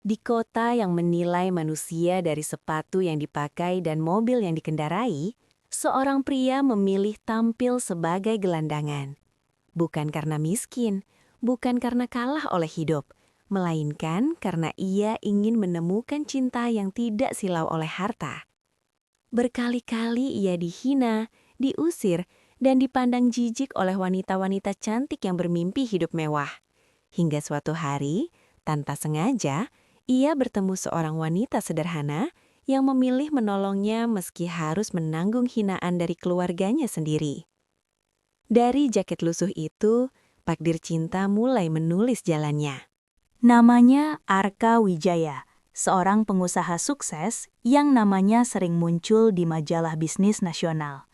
Di kota yang menilai manusia dari sepatu yang dipakai dan mobil yang dikendarai, seorang pria memilih tampil sebagai gelandangan. Bukan karena miskin, bukan karena kalah oleh hidup, melainkan karena ia ingin menemukan cinta yang tidak silau oleh harta. Berkali-kali ia dihina, diusir, dan dipandang jijik oleh wanita-wanita cantik yang bermimpi hidup mewah. Hingga suatu hari, tanpa sengaja, ia bertemu seorang wanita sederhana yang memilih menolongnya meski harus menanggung hinaan dari keluarganya sendiri. Dari jaket lusuh itu, Pakdir Cinta mulai menulis jalannya. Namanya Arka Wijaya, seorang pengusaha sukses yang namanya sering muncul di majalah bisnis nasional.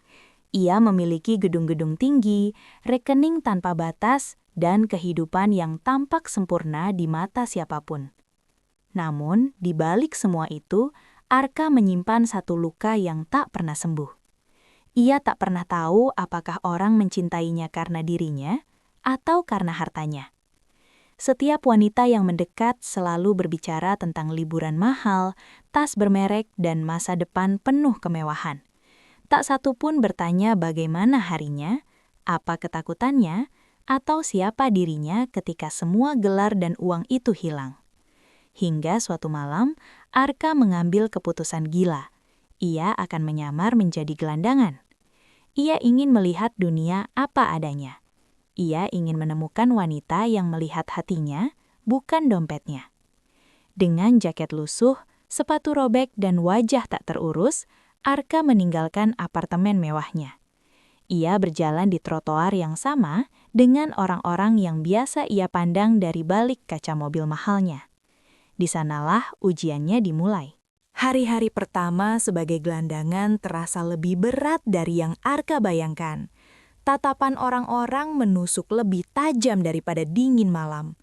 Ia memiliki gedung-gedung tinggi, rekening tanpa batas, dan kehidupan yang tampak sempurna di mata siapapun. Namun, di balik semua itu, Arka menyimpan satu luka yang tak pernah sembuh. Ia tak pernah tahu apakah orang mencintainya karena dirinya atau karena hartanya. Setiap wanita yang mendekat selalu berbicara tentang liburan mahal, tas bermerek, dan masa depan penuh kemewahan. Tak satu pun bertanya bagaimana harinya, apa ketakutannya, atau siapa dirinya ketika semua gelar dan uang itu hilang. Hingga suatu malam, Arka mengambil keputusan gila. Ia akan menyamar menjadi gelandangan. Ia ingin melihat dunia apa adanya. Ia ingin menemukan wanita yang melihat hatinya, bukan dompetnya. Dengan jaket lusuh, sepatu robek, dan wajah tak terurus, Arka meninggalkan apartemen mewahnya. Ia berjalan di trotoar yang sama dengan orang-orang yang biasa ia pandang dari balik kaca mobil mahalnya. Di sanalah ujiannya dimulai. Hari-hari pertama sebagai gelandangan terasa lebih berat dari yang Arka bayangkan. Tatapan orang-orang menusuk lebih tajam daripada dingin malam.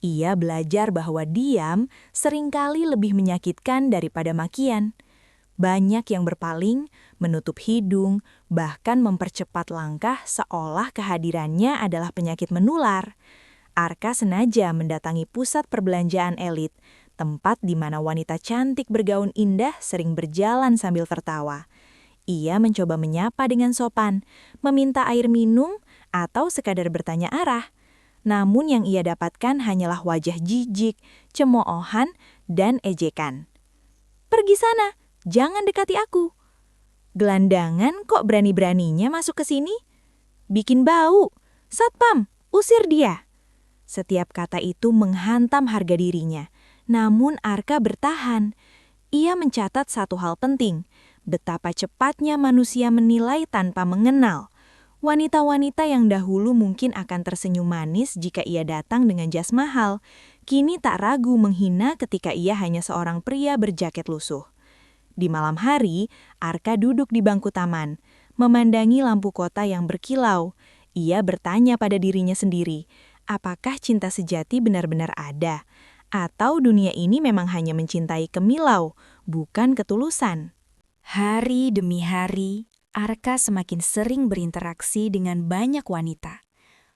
Ia belajar bahwa diam seringkali lebih menyakitkan daripada makian. Banyak yang berpaling, menutup hidung, bahkan mempercepat langkah seolah kehadirannya adalah penyakit menular. Arka sengaja mendatangi pusat perbelanjaan elit, tempat di mana wanita cantik bergaun indah sering berjalan sambil tertawa. Ia mencoba menyapa dengan sopan, meminta air minum, atau sekadar bertanya arah. Namun yang ia dapatkan hanyalah wajah jijik, cemoohan, dan ejekan. "Pergi sana, jangan dekati aku." "Gelandangan kok berani-beraninya masuk ke sini? Bikin bau. Satpam, usir dia." Setiap kata itu menghantam harga dirinya. Namun Arka bertahan. Ia mencatat satu hal penting, betapa cepatnya manusia menilai tanpa mengenal. Wanita-wanita yang dahulu mungkin akan tersenyum manis jika ia datang dengan jas mahal, kini tak ragu menghina ketika ia hanya seorang pria berjaket lusuh. Di malam hari, Arka duduk di bangku taman, memandangi lampu kota yang berkilau. Ia bertanya pada dirinya sendiri, apakah cinta sejati benar-benar ada? Atau dunia ini memang hanya mencintai kemilau, bukan ketulusan? Hari demi hari, Arka semakin sering berinteraksi dengan banyak wanita.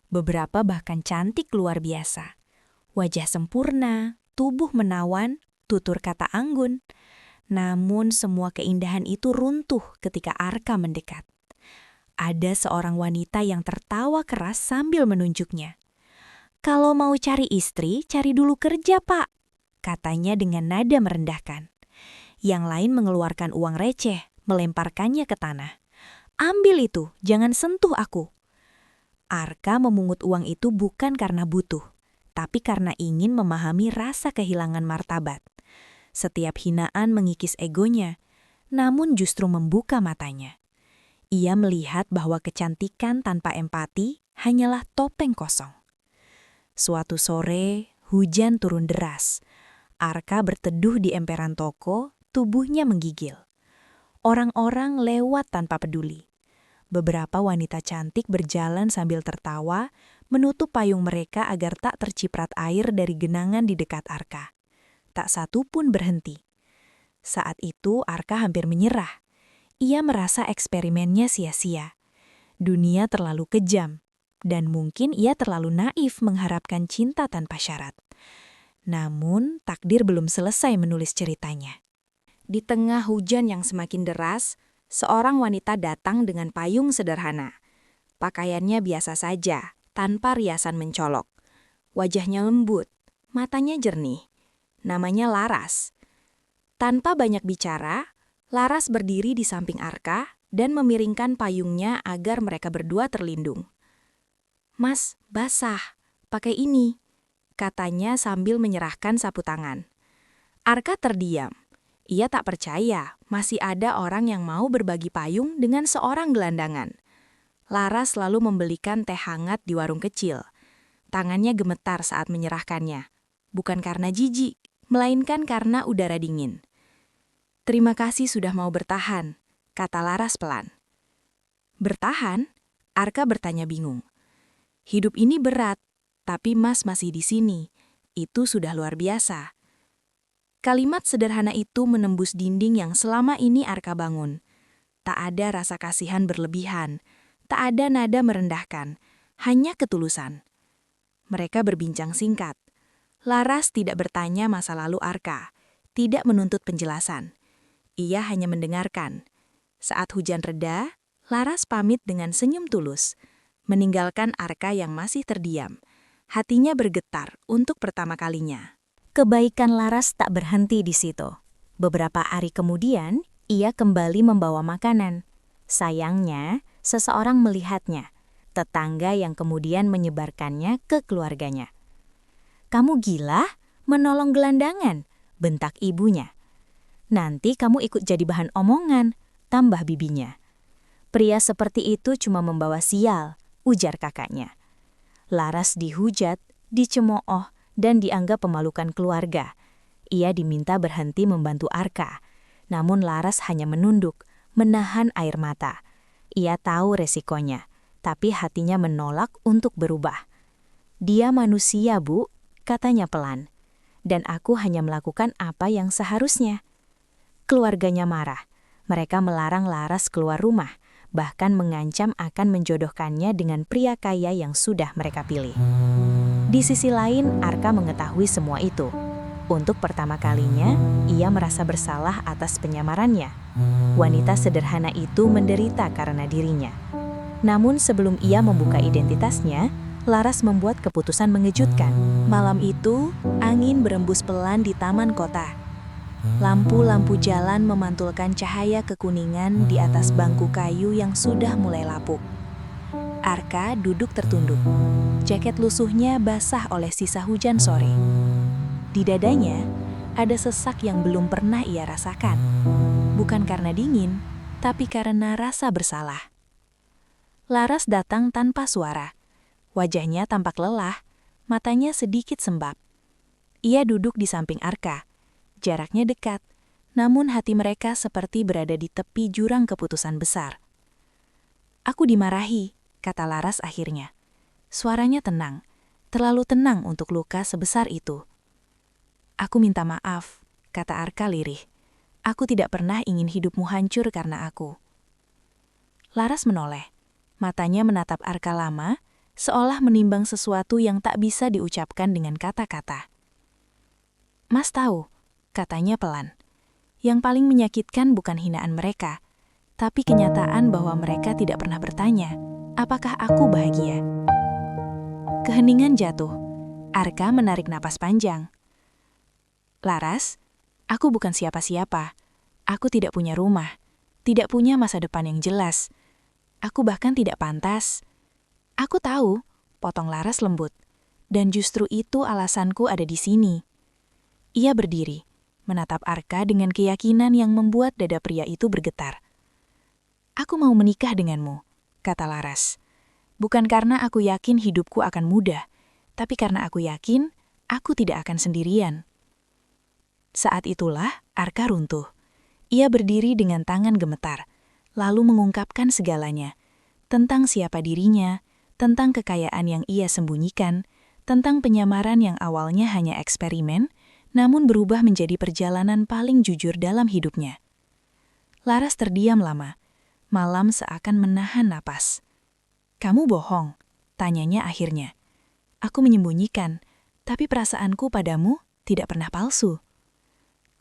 Beberapa bahkan cantik luar biasa. Wajah sempurna, tubuh menawan, tutur kata anggun. Namun semua keindahan itu runtuh ketika Arka mendekat. Ada seorang wanita yang tertawa keras sambil menunjuknya. "Kalau mau cari istri, cari dulu kerja, Pak," katanya dengan nada merendahkan. Yang lain mengeluarkan uang receh, melemparkannya ke tanah. "Ambil itu, jangan sentuh aku." Arka memungut uang itu bukan karena butuh, tapi karena ingin memahami rasa kehilangan martabat. Setiap hinaan mengikis egonya, namun justru membuka matanya. Ia melihat bahwa kecantikan tanpa empati hanyalah topeng kosong. Suatu sore, hujan turun deras. Arka berteduh di emperan toko, tubuhnya menggigil. Orang-orang lewat tanpa peduli. Beberapa wanita cantik berjalan sambil tertawa, menutup payung mereka agar tak terciprat air dari genangan di dekat Arka. Tak satu pun berhenti. Saat itu Arka hampir menyerah. Ia merasa eksperimennya sia-sia. Dunia terlalu kejam. Dan mungkin ia terlalu naif mengharapkan cinta tanpa syarat. Namun, takdir belum selesai menulis ceritanya. Di tengah hujan yang semakin deras, seorang wanita datang dengan payung sederhana. Pakaiannya biasa saja, tanpa riasan mencolok. Wajahnya lembut, matanya jernih. Namanya Laras. Tanpa banyak bicara, Laras berdiri di samping Arka dan memiringkan payungnya agar mereka berdua terlindung. "Mas, basah. Pakai ini," katanya sambil menyerahkan sapu tangan. Arka terdiam. Ia tak percaya masih ada orang yang mau berbagi payung dengan seorang gelandangan. Laras selalu membelikan teh hangat di warung kecil. Tangannya gemetar saat menyerahkannya. Bukan karena jijik, melainkan karena udara dingin. "Terima kasih sudah mau bertahan," kata Laras pelan. "Bertahan?" Arka bertanya bingung. "Hidup ini berat, tapi Mas masih di sini. Itu sudah luar biasa." Kalimat sederhana itu menembus dinding yang selama ini Arka bangun. Tak ada rasa kasihan berlebihan, tak ada nada merendahkan, hanya ketulusan. Mereka berbincang singkat. Laras tidak bertanya masa lalu Arka, tidak menuntut penjelasan. Ia hanya mendengarkan. Saat hujan reda, Laras pamit dengan senyum tulus, meninggalkan Arka yang masih terdiam. Hatinya bergetar untuk pertama kalinya. Kebaikan Laras tak berhenti di situ. Beberapa hari kemudian, ia kembali membawa makanan. Sayangnya, seseorang melihatnya, tetangga yang kemudian menyebarkannya ke keluarganya. "Kamu gila? Menolong gelandangan?" bentak ibunya. "Nanti kamu ikut jadi bahan omongan," tambah bibinya. "Pria seperti itu cuma membawa sial," ujar kakaknya. Laras dihujat, dicemooh, dan dianggap pemalukan keluarga. Ia diminta berhenti membantu Arka. Namun Laras hanya menunduk, menahan air mata. Ia tahu resikonya, tapi hatinya menolak untuk berubah. "Dia manusia, Bu," katanya pelan. "Dan aku hanya melakukan apa yang seharusnya." Keluarganya marah. Mereka melarang Laras keluar rumah, bahkan mengancam akan menjodohkannya dengan pria kaya yang sudah mereka pilih. Di sisi lain, Arka mengetahui semua itu. Untuk pertama kalinya, ia merasa bersalah atas penyamarannya. Wanita sederhana itu menderita karena dirinya. Namun sebelum ia membuka identitasnya, Laras membuat keputusan mengejutkan. Malam itu, angin berembus pelan di taman kota. Lampu-lampu jalan memantulkan cahaya kekuningan di atas bangku kayu yang sudah mulai lapuk. Arka duduk tertunduk. Jaket lusuhnya basah oleh sisa hujan sore. Di dadanya, ada sesak yang belum pernah ia rasakan. Bukan karena dingin, tapi karena rasa bersalah. Laras datang tanpa suara. Wajahnya tampak lelah, matanya sedikit sembab. Ia duduk di samping Arka. Jaraknya dekat, namun hati mereka seperti berada di tepi jurang keputusan besar. "Aku dimarahi," kata Laras akhirnya. Suaranya tenang, terlalu tenang untuk luka sebesar itu. "Aku minta maaf," kata Arka lirih. "Aku tidak pernah ingin hidupmu hancur karena aku." Laras menoleh. Matanya menatap Arka lama, seolah menimbang sesuatu yang tak bisa diucapkan dengan kata-kata. "Mas tahu," katanya pelan. "Yang paling menyakitkan bukan hinaan mereka, tapi kenyataan bahwa mereka tidak pernah bertanya, apakah aku bahagia?" Keheningan jatuh. Arka menarik napas panjang. "Laras, aku bukan siapa-siapa. Aku tidak punya rumah, tidak punya masa depan yang jelas. Aku bahkan tidak pantas." "Aku tahu," potong Laras lembut. "Dan justru itu alasanku ada di sini." Ia berdiri, menatap Arka dengan keyakinan yang membuat dada pria itu bergetar. "Aku mau menikah denganmu," kata Laras. "Bukan karena aku yakin hidupku akan mudah, tapi karena aku yakin aku tidak akan sendirian." Saat itulah Arka runtuh. Ia berdiri dengan tangan gemetar, lalu mengungkapkan segalanya. Tentang siapa dirinya, tentang kekayaan yang ia sembunyikan, tentang penyamaran yang awalnya hanya eksperimen, namun berubah menjadi perjalanan paling jujur dalam hidupnya. Laras terdiam lama. Malam seakan menahan napas. "Kamu bohong?" tanyanya akhirnya. "Aku menyembunyikan, tapi perasaanku padamu tidak pernah palsu.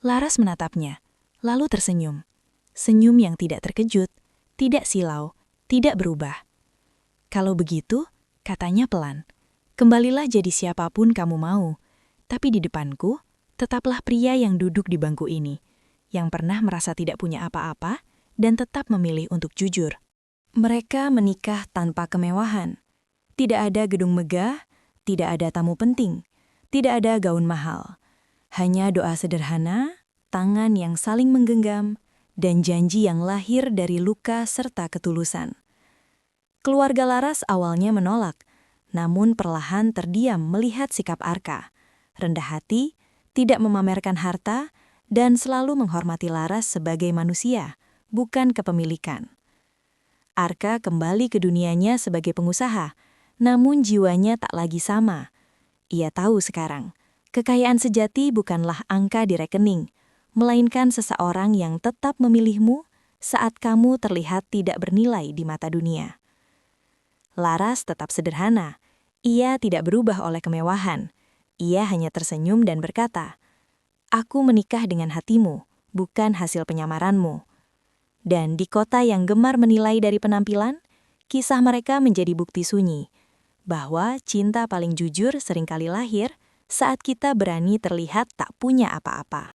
Laras menatapnya, lalu tersenyum. Senyum yang tidak terkejut, tidak silau, tidak berubah. Kalau begitu, katanya pelan, kembalilah jadi siapapun kamu mau, tapi di depanku, tetaplah pria yang duduk di bangku ini, yang pernah merasa tidak punya apa-apa dan tetap memilih untuk jujur. Mereka menikah tanpa kemewahan. Tidak ada gedung megah, tidak ada tamu penting, tidak ada gaun mahal. Hanya doa sederhana, tangan yang saling menggenggam, dan janji yang lahir dari luka serta ketulusan. Keluarga Laras awalnya menolak, namun perlahan terdiam melihat sikap Arka. Rendah hati, tidak memamerkan harta, dan selalu menghormati Laras sebagai manusia, bukan kepemilikan. Arka kembali ke dunianya sebagai pengusaha, namun jiwanya tak lagi sama. Ia tahu sekarang, kekayaan sejati bukanlah angka di rekening, melainkan seseorang yang tetap memilihmu saat kamu terlihat tidak bernilai di mata dunia. Laras tetap sederhana. Ia tidak berubah oleh kemewahan. Ia hanya tersenyum dan berkata, "Aku menikah dengan hatimu, bukan hasil penyamaranmu." Dan di kota yang gemar menilai dari penampilan, kisah mereka menjadi bukti sunyi, bahwa cinta paling jujur seringkali lahir saat kita berani terlihat tak punya apa-apa.